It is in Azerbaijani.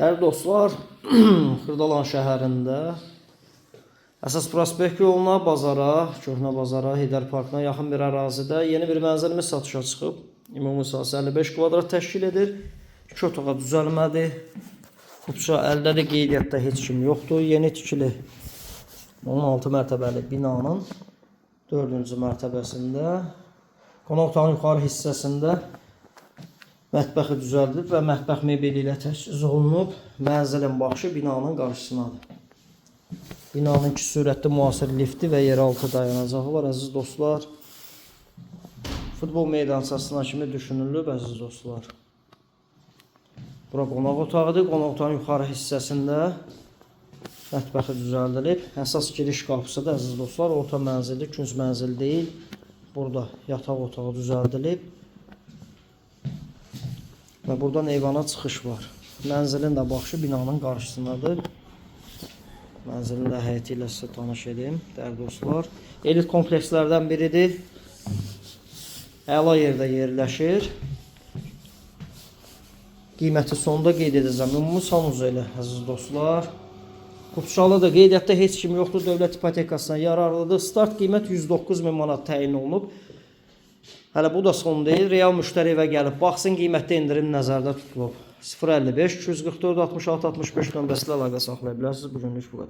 Dəyərli dostlar, Xırdalan şəhərində əsas prospekt yoluna, bazara, köhnə bazara, Heydər Parkına yaxın bir ərazidə yeni bir mənzilimiz satışa çıxıb. Ümumi sahəsi 55 kvadrat təşkil edir. 2 otağa düzəlmədir. Kupça əldə qeydiyyatda heç kim yoxdur. Yeni tikili 16 mərtəbəli binanın 4-cü mərtəbəsində qonaq otağının yuxarı hissəsində mətbəxi düzəldilib və mətbəx mebeli ilə təchiz olunub. Mənzilin baxışı binanın qarşısındadır. Binanın 2 sürətli müasir lifti və yeraltı dayanacağı var, əziz dostlar. Futbol meydançasına kimi düşünülüb, əziz dostlar. Bura qonaq otağıdır. Qonaq otağının yuxarı hissəsində mətbəxi düzəldilib. Əsas giriş qapısı da, əziz dostlar, orta mənzildir, künc mənzil deyil. Burada yataq otağı düzəldilib. Və buradan eyvana çıxış var. Mənzilin də baxışı binanın qarşısındadır. Mənzilin də həyəti ilə sizə tanış edeyim, dəyərli dostlar. Elit komplekslərdən biridir. Əla yerdə yerləşir. Qiyməti sonda qeyd edəcəm. Ümumi sanuzu ilə, əziz dostlar. Kupçalıdır, qeydiyyatda heç kim yoxdur, dövlət ipotekasına yararlıdır. Start qiymət 109.000 manat təyin olunub. Hələ bu da son deyil. Real müştəri evə gəlib baxsın, qiymətdə indirim nəzərdə tutulub. 055 244 66 65 nömrəsilə əlaqə saxlaya bilərsiniz. Bugünlük bu qədər.